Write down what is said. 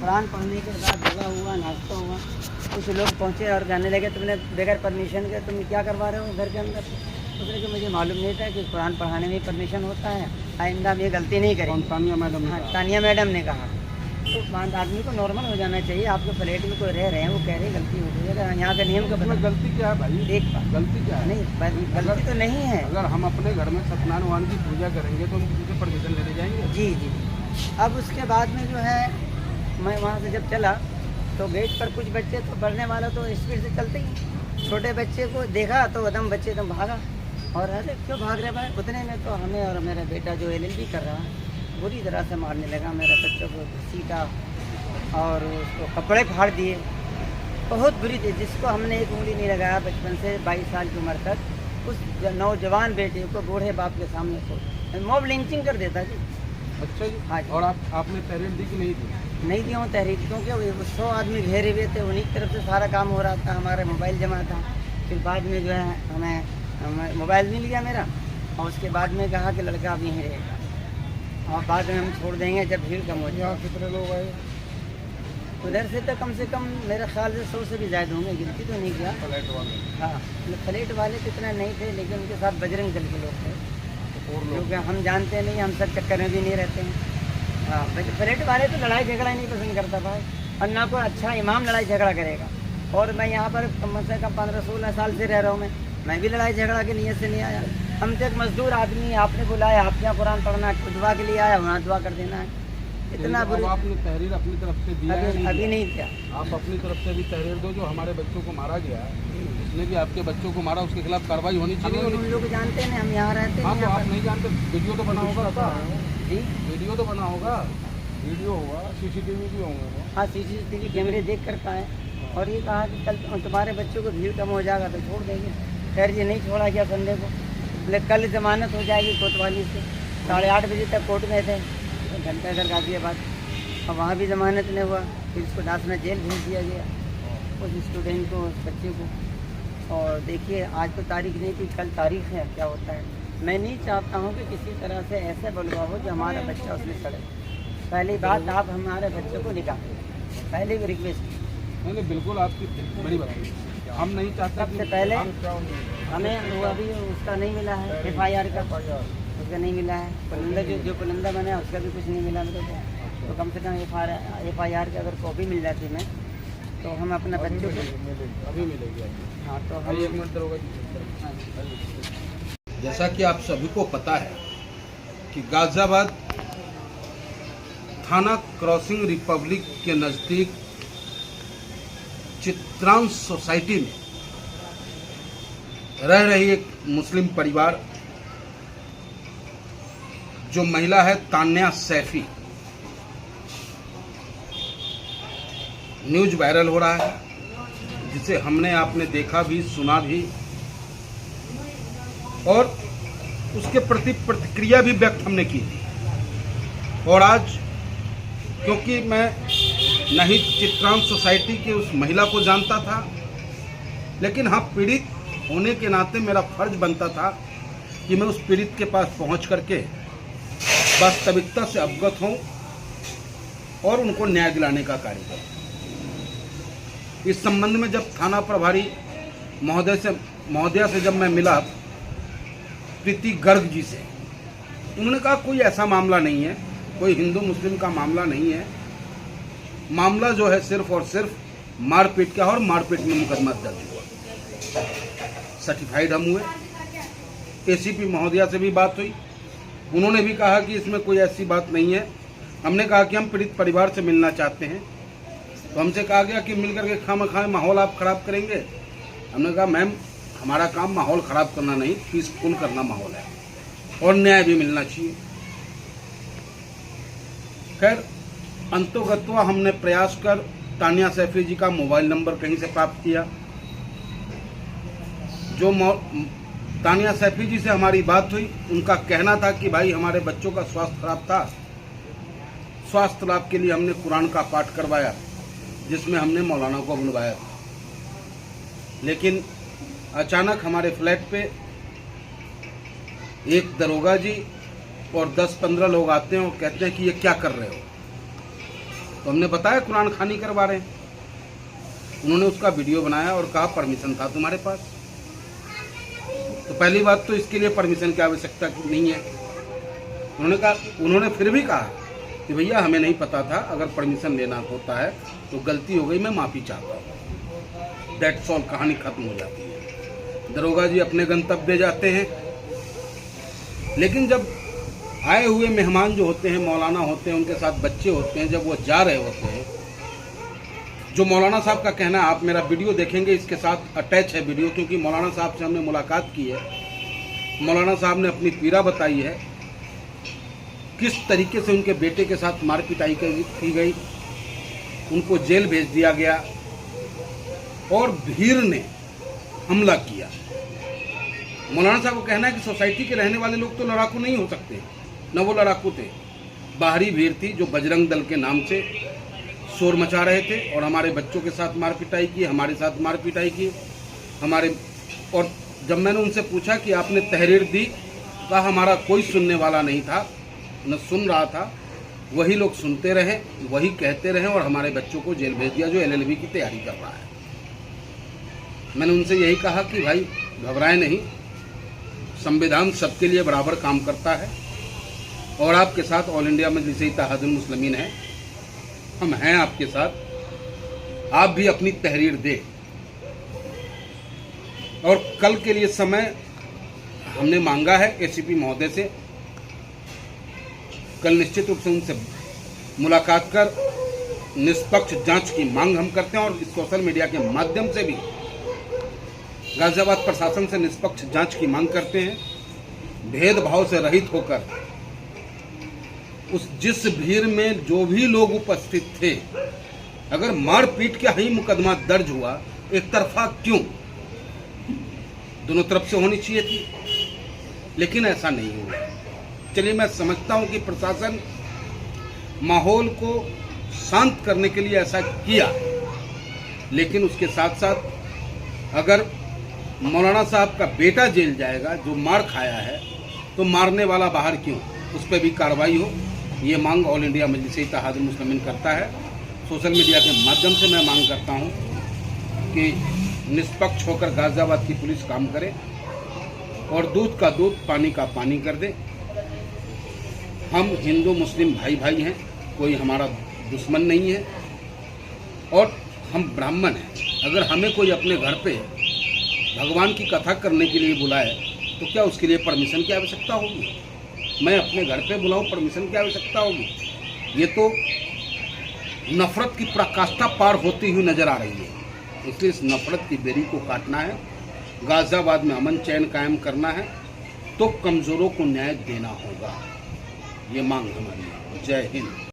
कुरान पढ़ने के बाद दवा हुआ, नाश्ता हुआ, कुछ लोग पहुँचे और कहने लगे तुमने बगैर परमिशन के तुम क्या करवा रहे हो घर के अंदर। उसने कि मुझे मालूम नहीं था कि कुरान पढ़ाने में परमिशन होता है, आइंदा हम ये गलती नहीं करेंगे। तानिया मैडम हाँ, तानिया मैडम ने कहा। तो आदमी को नॉर्मल हो जाना चाहिए। आपके फ्लैट में कोई रह रहे हैं, वो कह रहे हैं गलती हो गई है, यहाँ के नियम का पता। गलती क्या है भाई? देख गलती क्या है? नहीं, गलती तो नहीं है। अगर हम अपने घर में सत्यनारायण भगवान की पूजा करेंगे तो हम किसी से परमिशन लेने जाएंगे? जी जी। अब उसके बाद में जो है मैं वहाँ से जब चला तो गेट पर कुछ बच्चे तो पढ़ने वाला तो स्पीड से चलते ही, छोटे बच्चे को देखा तो एकदम बच्चे एकदम भागा। और अरे क्यों भाग रहे भाई? उतने में तो हमें और मेरा बेटा जो LLB कर रहा बुरी तरह से मारने लगा। मेरे बच्चों को सीटा और उसको कपड़े फाड़ दिए, बहुत बुरी थी। जिसको हमने एक उंगली नहीं लगाया बचपन से 22 साल की उम्र तक, उस नौजवान बेटे को बूढ़े बाप के सामने को मॉब लिंचिंग कर देता जी। अच्छा जी। हाँ जी। और आपने तहरीर दी कि नहीं दी? नहीं दिया हूँ तहरीर, क्योंकि 100 आदमी घेरे हुए थे, उन्हीं की तरफ से सारा काम हो रहा था। हमारा मोबाइल जमा था, फिर बाद में जो है हमें मोबाइल नहीं लिया मेरा, और उसके बाद में कहा कि लड़का अब यहीं रहेगा और बाद में हम छोड़ देंगे जब भीड़ कम हो जाए। यहाँ कितने लोग आए? उधर से तो कम से कम मेरे ख्याल से 100 से भी ज़्यादा होंगे, गिनती तो नहीं किया। फ्लैट वाले? हाँ, फ्लैट वाले तो इतना नहीं थे, लेकिन उनके साथ बजरंग दल के लोग थे, और लोग? क्योंकि हम जानते नहीं, हम सब चक्कर में भी नहीं रहते हैं। हाँ, फ्लैट वाले तो लड़ाई झगड़ा ही नहीं पसंद करता भाई, और ना कोई अच्छा इमाम लड़ाई झगड़ा करेगा। और मैं यहाँ पर कम से कम 15-16 साल से रह रहा हूँ। मैं भी लड़ाई झगड़ा की नीयत से नहीं आया। हम तो एक मजदूर आदमी, आपने बुलाया, आप यहाँ कुरान पढ़ना, दुआ के लिए आया, वहाँ दुआ कर देना है। इतना बुरी आपने तहरीर अपनी तरफ से दिया है? अभी नहीं किया। आप अपनी तरफ से भी तहरीर दो। जो हमारे बच्चों को मारा गया, जिसने भी आपके बच्चों को मारा, उसके खिलाफ कार्रवाई होनी हम चाहिए। उन लोग जानते हैं, हम यहाँ रहते हाँ, हैं। तो यहाँ आप नहीं जानते? वीडियो तो बना होगा आपका? जी, वीडियो तो बना होगा? वीडियो होगा, CCTV भी होंगे। हाँ, CCTV कैमरे देख कर पाए। और ये कहा कि कल तुम्हारे बच्चों को भीड़ कम हो जाएगा तो छोड़ देंगे। खैर ये नहीं छोड़ा गया संडे को, बोले कल जमानत हो जाएगी कोतवाली से। 8:30 बजे तक कोर्ट में थे, घंटा घर गाजियाबाद, और वहाँ भी जमानत नहीं हुआ। फिर उसको दासना जेल भेज दिया गया, उस स्टूडेंट को, उस बच्चे को। और देखिए आज तो तारीख नहीं थी, कल तारीख है, क्या होता है। मैं नहीं चाहता हूँ कि किसी तरह से ऐसे बलवा हो जो हमारा बच्चा उसमें सड़े। पहली बात, आप हमारे बच्चे को निकालें, पहले भी रिक्वेस्ट। नहीं, बिल्कुल आपकी बड़ी बात है। हम नहीं चाहते। सबसे पहले हमें वो अभी उसका नहीं मिला है, FIR का उसका नहीं मिला है। पुलंदा जो पुलंदा बना है उसका भी कुछ नहीं मिला मेरे को। तो कम से कम FIR की अगर कॉपी मिल जाती मैं, तो हम अपने बच्चों को अभी मिलेगी। हाँ, तो हम 1 मिनट होगा। जैसा कि आप सभी को पता है कि गाजियाबाद थाना क्रॉसिंग रिपब्लिक के नज़दीक चित्रांश सोसाइटी में रह रही एक मुस्लिम परिवार, जो महिला है तान्या सैफी, न्यूज वायरल हो रहा है, जिसे हमने आपने देखा भी, सुना भी, और उसके प्रति प्रतिक्रिया भी व्यक्त हमने की थी। और आज क्योंकि मैं नहीं चित्रांश सोसाइटी की उस महिला को जानता था, लेकिन हाँ, पीड़ित होने के नाते मेरा फर्ज बनता था कि मैं उस पीड़ित के पास पहुंच करके वास्तविकता से अवगत हूं और उनको न्याय दिलाने का कार्य करूं। इस संबंध में जब थाना प्रभारी महोदया से जब मैं मिला, प्रीति गर्ग जी से, उन्होंने कहा कोई ऐसा मामला नहीं है, कोई हिंदू मुस्लिम का मामला नहीं है, मामला जो है सिर्फ और सिर्फ मारपीट का, और मारपीट में मुकदमा दर्ज हुआ। सर्टिफाइड हम हुए। ACP महोदया से भी बात हुई, उन्होंने भी कहा कि इसमें कोई ऐसी बात नहीं है। हमने कहा कि हम पीड़ित परिवार से मिलना चाहते हैं, तो हमसे कहा गया कि मिल करके खामखा माहौल आप खराब करेंगे। हमने कहा मैम, हमारा काम माहौल ख़राब करना नहीं, पीसफुल करना माहौल है, और न्याय भी मिलना चाहिए। खैर, अंतोगत्वा हमने प्रयास कर तानिया सैफी जी का मोबाइल नंबर कहीं से प्राप्त किया। जो तानिया सैफी जी से हमारी बात हुई, उनका कहना था कि भाई हमारे बच्चों का स्वास्थ्य खराब था, स्वास्थ्य लाभ के लिए हमने कुरान का पाठ करवाया, जिसमें हमने मौलाना को बुलवाया था। लेकिन अचानक हमारे फ्लैट पे एक दरोगा जी और 10-15 लोग आते हैं और कहते हैं कि ये क्या कर रहे हो। तो हमने बताया कुरान खानी करवा रहे हैं। उन्होंने उसका वीडियो बनाया और कहा परमिशन था तुम्हारे पास। तो पहली बात तो इसके लिए परमिशन की आवश्यकता नहीं है। उन्होंने फिर भी कहा कि भैया हमें नहीं पता था, अगर परमिशन लेना होता है तो गलती हो गई, मैं माफ़ी चाहता हूँ। दैट्स ऑल, कहानी खत्म हो जाती है। दरोगा जी अपने गंतव्य जाते हैं, लेकिन जब आए हुए मेहमान जो होते हैं, मौलाना होते हैं, उनके साथ बच्चे होते हैं, जब वो जा रहे होते हैं, जो मौलाना साहब का कहना है, आप मेरा वीडियो देखेंगे, इसके साथ अटैच है वीडियो, क्योंकि मौलाना साहब से हमने मुलाकात की है। मौलाना साहब ने अपनी पीड़ा बताई है, किस तरीके से उनके बेटे के साथ मार पिटाई की गई, उनको जेल भेज दिया गया और भीड़ ने हमला किया। मौलाना साहब को कहना है कि सोसाइटी के रहने वाले लोग तो लड़ाकू नहीं हो सकते, न वो लड़ाकू थे। बाहरी भीड़ थी जो बजरंग दल के नाम से शोर मचा रहे थे और हमारे बच्चों के साथ मार पिटाई की, हमारे साथ मार पिटाई की और जब मैंने उनसे पूछा कि आपने तहरीर दी, कहा हमारा कोई सुनने वाला नहीं था, न सुन रहा था, वही लोग सुनते रहे, वही कहते रहे और हमारे बच्चों को जेल भेज दिया जो LLB की तैयारी कर रहा है। मैंने उनसे यही कहा कि भाई घबराएं नहीं, संविधान सबके लिए बराबर काम करता है और आपके साथ ऑल इंडिया मजलिस इत्तेहादुल मुस्लिमीन है, हम हैं आपके साथ, आप भी अपनी तहरीर दें। और कल के लिए समय हमने मांगा है ACP महोदय से, कल निश्चित रूप से उनसे मुलाकात कर निष्पक्ष जांच की मांग हम करते हैं और इस सोशल मीडिया के माध्यम से भी गाजियाबाद प्रशासन से निष्पक्ष जांच की मांग करते हैं, भेदभाव से रहित होकर। जिस भीड़ में जो भी लोग उपस्थित थे, अगर मारपीट का ही मुकदमा दर्ज हुआ, एक तरफा क्यों, दोनों तरफ से होनी चाहिए थी, लेकिन ऐसा नहीं हुआ। चलिए, मैं समझता हूं कि प्रशासन माहौल को शांत करने के लिए ऐसा किया, लेकिन उसके साथ साथ अगर मौलाना साहब का बेटा जेल जाएगा जो मार खाया है, तो मारने वाला बाहर क्यों, उस पर भी कार्रवाई हो, ये मांग ऑल इंडिया मजलिस इत्तेहादुल मुस्लिमीन करता है। सोशल मीडिया के माध्यम से मैं मांग करता हूं कि निष्पक्ष होकर गाजियाबाद की पुलिस काम करे और दूध का दूध, पानी का पानी कर दे। हम हिंदू मुस्लिम भाई भाई हैं, कोई हमारा दुश्मन नहीं है और हम ब्राह्मण हैं। अगर हमें कोई अपने घर पे भगवान की कथा करने के लिए बुलाए तो क्या उसके लिए परमिशन की आवश्यकता होगी? मैं अपने घर पे बुलाऊं, परमिशन की आवश्यकता होगी? ये तो नफरत की पराकाष्ठा पार होती हुई नजर आ रही है। इसलिए इस नफरत की बेड़ी को काटना है, गाजियाबाद में अमन चैन कायम करना है, तो कमज़ोरों को न्याय देना होगा। ये मांग हमारी है। जय हिंद।